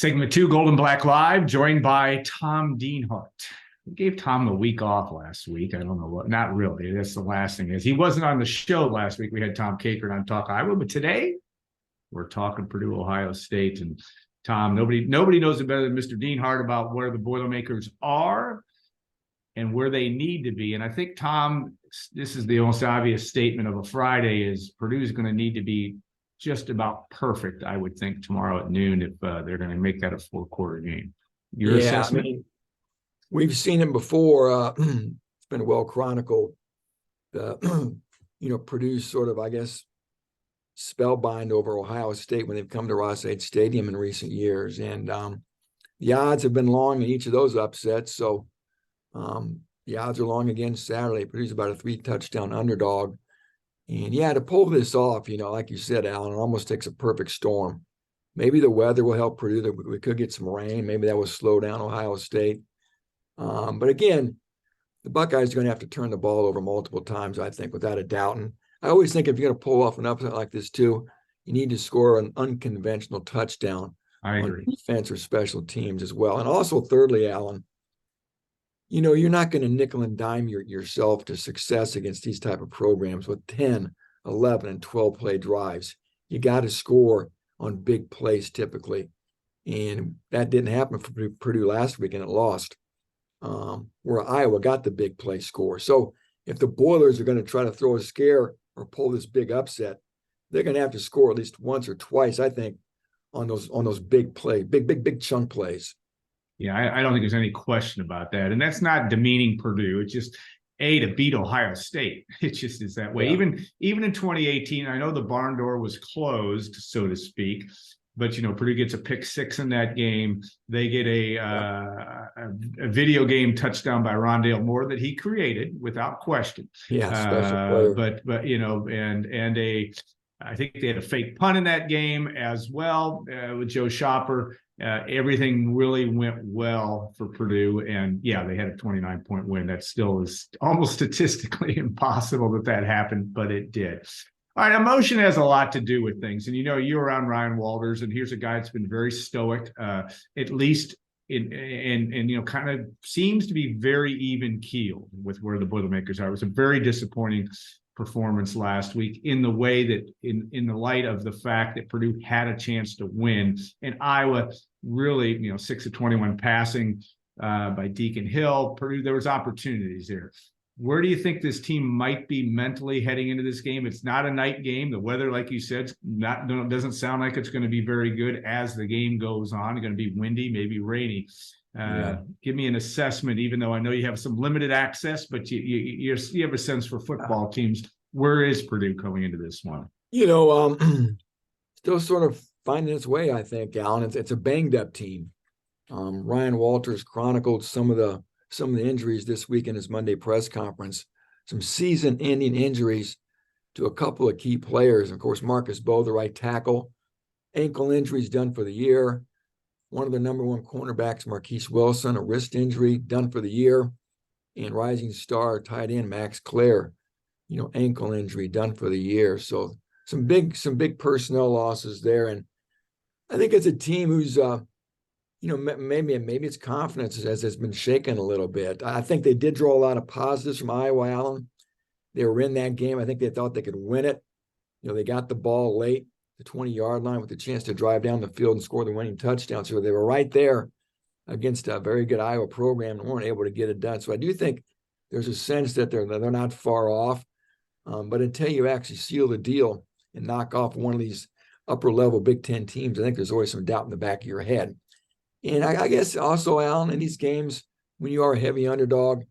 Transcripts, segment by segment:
Segment 2, Golden Black Live, joined by Tom Dienhart. We gave Tom a week off last week. I don't know what, not really. That's the last thing is he wasn't on the show last week. We had Tom Kakert on Talk Iowa, but today we're talking Purdue, Ohio State. And Tom, nobody knows it better than Mr. Dienhart about where the Boilermakers are and where they need to be. And I think, Tom, this is the most obvious statement of a Friday is Purdue is going to need to be just about perfect, I would think, tomorrow at noon if they're going to make that a four-quarter game. Your assessment? I mean, we've seen it before. It's been well chronicled. Purdue sort of, I guess, spellbind over Ohio State when they've come to Ross-Ade Stadium in recent years. And the odds have been long in each of those upsets. So the odds are long again Saturday. Purdue's about a 3-touchdown underdog. And yeah, to pull this off, like you said, Alan, it almost takes a perfect storm. Maybe the weather will help Purdue. We could get some rain. Maybe that will slow down Ohio State. But again, the Buckeyes are going to have to turn the ball over multiple times, I think, without a doubt. And I always think if you're going to pull off an upset like this too, you need to score an unconventional touchdown on defense or special teams as well. And also, thirdly, Alan, you're not going to nickel and dime yourself to success against these type of programs with 10, 11, and 12 play drives. You got to score on big plays typically. And that didn't happen for Purdue last week, and it lost, where Iowa got the big play score. So if the Boilers are going to try to throw a scare or pull this big upset, they're going to have to score at least once or twice, I think, on those big play, big chunk plays. Yeah, I don't think there's any question about that. And that's not demeaning Purdue. It's just, to beat Ohio State. It just is that way. Yeah. Even in 2018, I know the barn door was closed, so to speak, but, Purdue gets a pick six in that game. They get a video game touchdown by Rondale Moore that he created without question. Yeah, special player. But I think they had a fake punt in that game as well with Joe Shopper. Everything really went well for Purdue, and yeah, they had a 29-point win. That still is almost statistically impossible that happened, but it did. All right, emotion has a lot to do with things, and you're around Ryan Walters, and here's a guy that's been very stoic, at least and kind of seems to be very even keeled with where the Boilermakers are. It was a very disappointing performance last week in the way that in the light of the fact that Purdue had a chance to win, and Iowa really 6 of 21 passing by Deacon Hill. Purdue, there was opportunities there. Where do you think this team might be mentally heading into this game? It's not a night game. The weather, like you said, doesn't sound like it's going to be very good as the game goes on. It's going to be windy, maybe rainy. Give me an assessment, even though I know you have some limited access, but you have a sense for football teams. Where is Purdue going into this one? Still sort of finding its way, I think, Alan. It's a banged up team. Ryan Walters chronicled some of the injuries this week in his Monday press conference, some season-ending injuries to a couple of key players. Of course, Marcus Bowe, the right tackle, ankle injuries done for the year. One of the number one cornerbacks, Marquise Wilson, a wrist injury done for the year. And rising star tight end Max Clare, ankle injury done for the year. So some big personnel losses there. And I think it's a team who's, maybe its confidence has been shaken a little bit. I think they did draw a lot of positives from Iowa, Allen. They were in that game. I think they thought they could win it. They got the ball late, the 20-yard line, with the chance to drive down the field and score the winning touchdown. So they were right there against a very good Iowa program and weren't able to get it done. So I do think there's a sense that they're not far off. But until you actually seal the deal and knock off one of these upper-level Big Ten teams, I think there's always some doubt in the back of your head. And I guess also, Alan, in these games, when you are a heavy underdog,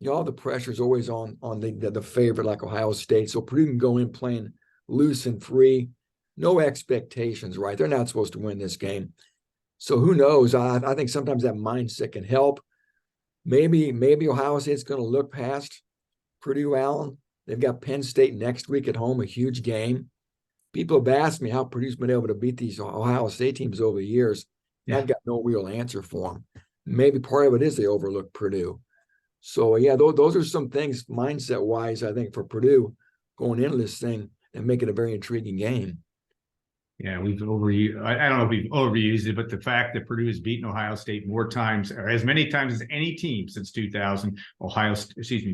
all the pressure is always on the favorite like Ohio State. So Purdue can go in playing loose and free, no expectations, right? They're not supposed to win this game. So who knows? I think sometimes that mindset can help. Maybe Ohio State's going to look past Purdue, Allen. They've got Penn State next week at home, a huge game. People have asked me how Purdue's been able to beat these Ohio State teams over the years. Yeah. I've got no real answer for them. Maybe part of it is they overlooked Purdue. So, yeah, those are some things mindset-wise, I think, for Purdue going into this thing and make it a very intriguing game. Yeah, we've overused. I don't know if we've overused it, but the fact that Purdue has beaten Ohio State more times, or as many times as any team since 2000,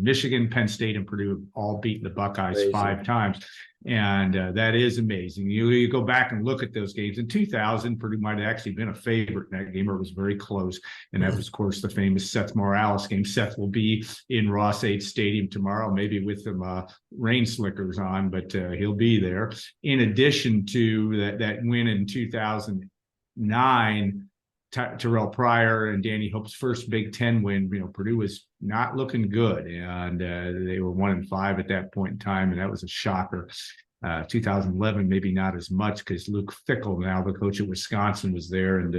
Michigan, Penn State, and Purdue have all beaten the Buckeyes Crazy. 5 times, and that is amazing. You go back and look at those games. In 2000, Purdue might have actually been a favorite in that game, or it was very close, and that was, of course, the famous Seth Morales game. Seth will be in Ross-Ade Stadium tomorrow, maybe with some rain slickers on, but he'll be there. In addition to that win in 2009, Terrell Pryor and Danny Hope's first Big Ten win, Purdue was not looking good, and they were 1-5 at that point in time, and that was a shocker. 2011, maybe not as much, because Luke Fickell, now the coach at Wisconsin, was there, and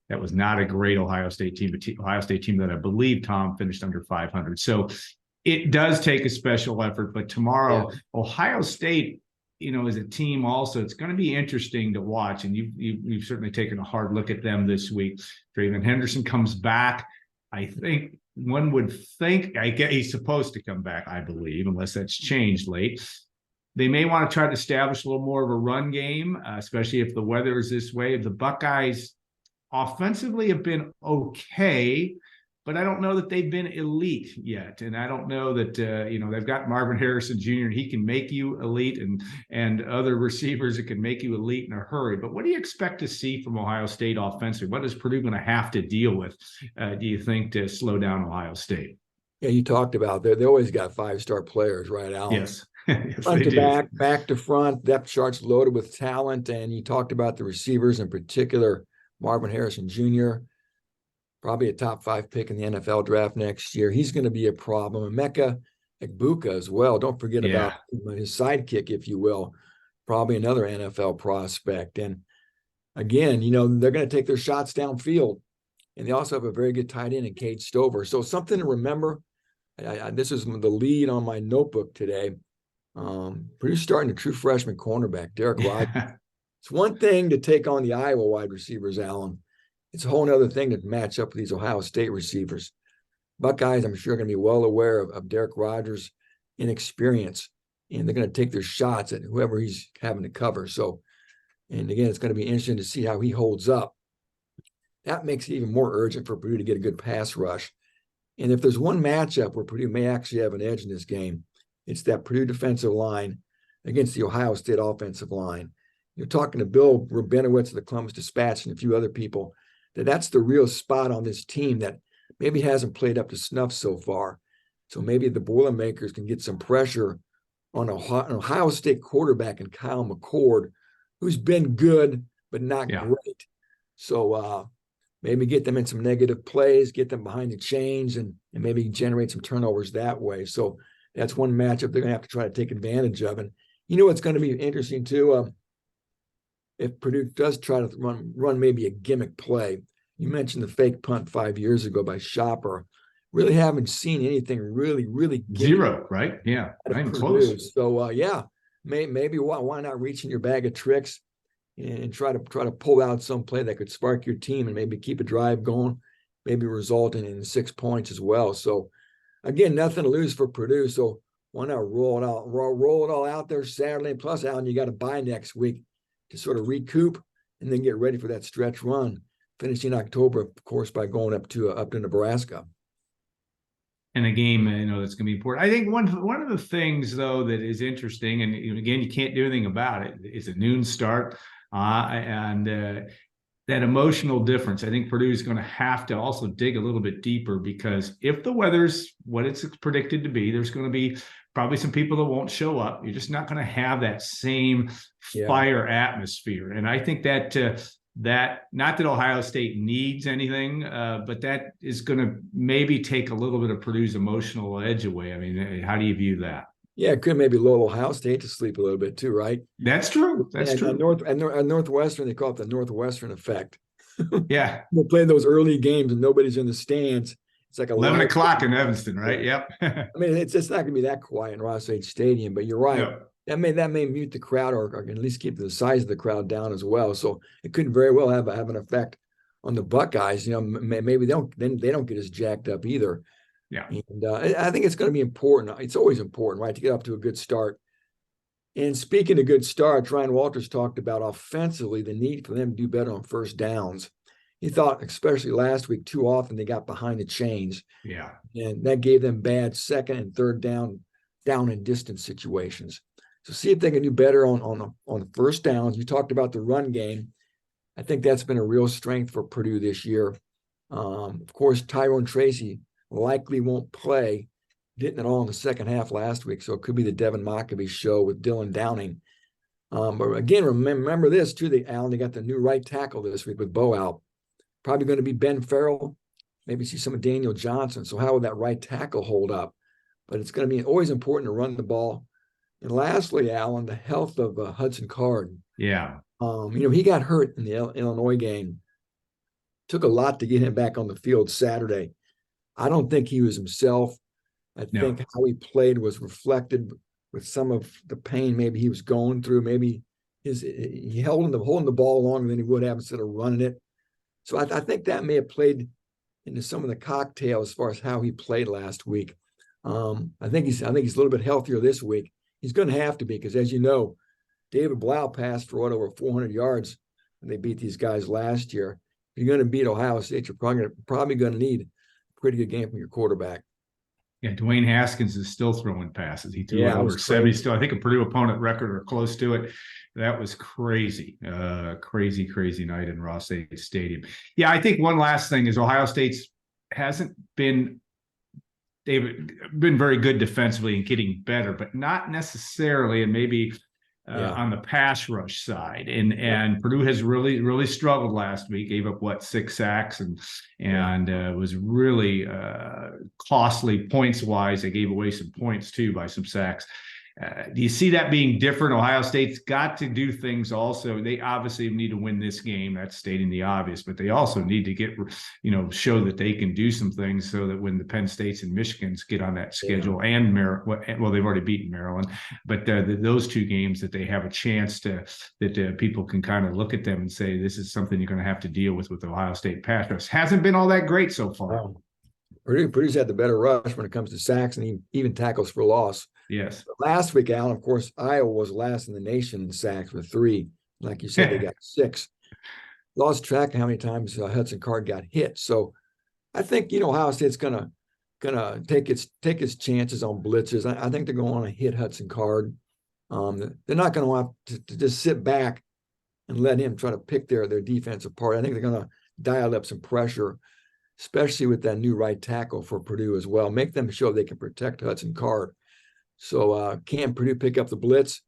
that was not a great Ohio State team, but Ohio State team that I believe, Tom, finished under 500. So it does take a special effort, but tomorrow, Ohio State, as a team also, it's going to be interesting to watch, and you've certainly taken a hard look at them this week. Draven Henderson comes back. I think one would think, he's supposed to come back, I believe, unless that's changed late. They may want to try to establish a little more of a run game, especially if the weather is this way. The Buckeyes offensively have been okay, but I don't know that they've been elite yet. And I don't know that, they've got Marvin Harrison Jr., and he can make you elite, and other receivers that can make you elite in a hurry. But what do you expect to see from Ohio State offensively? What is Purdue going to have to deal with, do you think, to slow down Ohio State? Yeah, you talked about they always got 5-star players, right, Alan? Yes. Yes, front to back to front, depth charts loaded with talent. And you talked about the receivers, in particular, Marvin Harrison Jr., probably a top 5 pick in the NFL draft next year. He's going to be a problem. Emeka Egbuka as well. Don't forget about his sidekick, if you will, probably another NFL prospect. And again, they're going to take their shots downfield. And they also have a very good tight end in Cade Stover. So something to remember. This is the lead on my notebook today. Purdue's starting a true freshman cornerback, Derek Rogers. It's one thing to take on the Iowa wide receivers, Alan. It's a whole other thing to match up with these Ohio State receivers. Buckeyes, I'm sure, are going to be well aware of Derek Rogers' inexperience, and they're going to take their shots at whoever he's having to cover. So, and again, it's going to be interesting to see how he holds up. That makes it even more urgent for Purdue to get a good pass rush. And if there's one matchup where Purdue may actually have an edge in this game, it's that Purdue defensive line against the Ohio State offensive line. You're talking to Bill Rabinowitz of the Columbus Dispatch and a few other people, that's the real spot on this team that maybe hasn't played up to snuff so far. So maybe the Boilermakers can get some pressure on an Ohio State quarterback in Kyle McCord, who's been good, but not great. So maybe get them in some negative plays, get them behind the chains, and maybe generate some turnovers that way. So that's one matchup they're going to have to try to take advantage of. And what's going to be interesting too, if Purdue does try to run maybe a gimmick play. You mentioned the fake punt 5 years ago by Shopper. Really haven't seen anything really zero, right? Yeah, not even close. So maybe why not reach in your bag of tricks and try to pull out some play that could spark your team and maybe keep a drive going, maybe resulting in 6 points as well. So again, nothing to lose for Purdue. So why not roll it all out there Saturday? Plus, Alan, you got a bye next week to sort of recoup and then get ready for that stretch run, finishing October, of course, by going up to Nebraska. And a game, that's going to be important. I think one of the things, though, that is interesting, and again, you can't do anything about it, is a noon start, and that emotional difference. I think Purdue is going to have to also dig a little bit deeper, because if the weather's what it's predicted to be, there's going to be probably some people that won't show up. You're just not going to have that same fire atmosphere. And I think that not that Ohio State needs anything, but that is going to maybe take a little bit of Purdue's emotional edge away. I mean, how do you view that? Yeah, it could maybe lull Ohio State to sleep a little bit too, right? That's true. That's true. Northwestern, they call it the Northwestern effect. Yeah. We'll play those early games and nobody's in the stands. It's like 11 o'clock in Evanston, right? Yep. I mean, it's not going to be that quiet in Ross-Ade Stadium, but you're right. Yep. That may mute the crowd, or at least keep the size of the crowd down as well. So it could very well have an effect on the Buckeyes. Maybe they don't get as jacked up either. Yeah. And I think it's going to be important. It's always important, right, to get up to a good start. And speaking of good starts, Ryan Walters talked about offensively the need for them to do better on first downs. He thought, especially last week, too often they got behind the chains. Yeah. And that gave them bad second and third down and distance situations. So see if they can do better on the first downs. You talked about the run game. I think that's been a real strength for Purdue this year. Of course, Tyrone Tracy likely won't play. Didn't at all in the second half last week, so it could be the Devin Mockabee show with Dylan Downing. But again, remember this too, Allen, they got the new right tackle this week with Bo out. Probably going to be Ben Farrell, maybe see some of Daniel Johnson. So how will that right tackle hold up? But it's going to be always important to run the ball. And lastly, Allen, the health of Hudson Card. Yeah. He got hurt in the Illinois game. Took a lot to get him back on the field Saturday. I don't think he was himself. I think how he played was reflected with some of the pain maybe he was going through. Maybe he holding the ball longer than he would have instead of running it. So I think that may have played into some of the cocktail as far as how he played last week. I think he's a little bit healthier this week. He's going to have to be because, as you know, David Blau passed for over 400 yards when they beat these guys last year. If you're going to beat Ohio State, you're probably going to need a pretty good game from your quarterback. Yeah, Dwayne Haskins is still throwing passes. He threw over 70 still. I think a Purdue opponent record or close to it. That was crazy. Crazy night in Ross State Stadium. Yeah, I think one last thing is Ohio State's they've been very good defensively and getting better, but not necessarily, and maybe on the pass rush side. And Purdue has really struggled last week, gave up 6 sacks and was really costly points wise. They gave away some points too by some sacks. Do you see that being different? Ohio State's got to do things also. They obviously need to win this game. That's stating the obvious, but they also need to show that they can do some things so that when the Penn States and Michigans get on that schedule and well, they've already beaten Maryland, but those 2 games that they have a chance that people can kind of look at them and say, this is something you're going to have to deal with Ohio State pass rush. Hasn't been all that great so far. Purdue's had the better rush when it comes to sacks and even tackles for loss. Yes. But last week, Alan, of course, Iowa was last in the nation in sacks with 3. Like you said, they got 6. Lost track of how many times Hudson Card got hit. So I think Ohio State's gonna take its chances on blitzes. I think they're going to want to hit Hudson Card. They're not going to want to just sit back and let him try to pick their defense apart. I think they're going to dial up some pressure, especially with that new right tackle for Purdue as well. Make them show they can protect Hudson Card. So can Purdue pick up the blitz?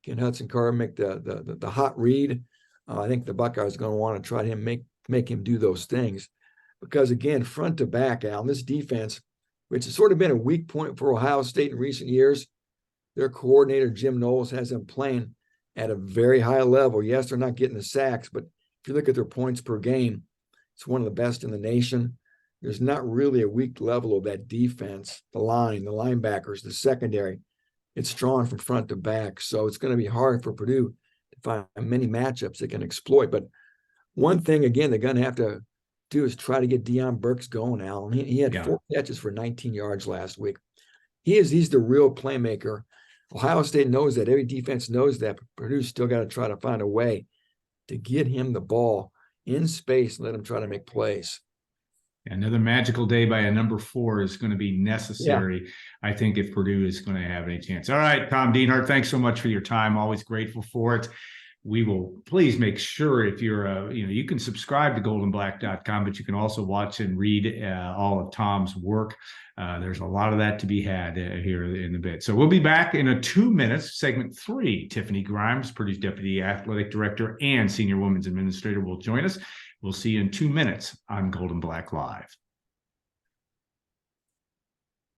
Can Hudson Card make the hot read? I think the Buckeyes are going to want to try to make him do those things. Because, again, front to back, Al, this defense, which has sort of been a weak point for Ohio State in recent years, their coordinator, Jim Knowles, has them playing at a very high level. Yes, they're not getting the sacks, but if you look at their points per game, it's one of the best in the nation. There's not really a weak level of that defense, the line, the linebackers, the secondary. It's strong from front to back. So it's going to be hard for Purdue to find many matchups they can exploit. But one thing, again, they're going to have to do is try to get Deion Burks going, Alan. He had 4 catches for 19 yards last week. He's the real playmaker. Ohio State knows that. Every defense knows that. But Purdue's still got to try to find a way to get him the ball in space and let him try to make plays. Another magical day by a number 4 is going to be necessary, I think, if Purdue is going to have any chance. All right, Tom Dienhart, thanks so much for your time. Always grateful for it. We will please make sure if you're, you can subscribe to goldenblack.com, but you can also watch and read all of Tom's work. There's a lot of that to be had here in a bit. So we'll be back in 2 minutes. Segment 3, Tiffany Grimes, Purdue's Deputy Athletic Director and Senior Women's Administrator, will join us. We'll see you in 2 minutes on Golden Black Live.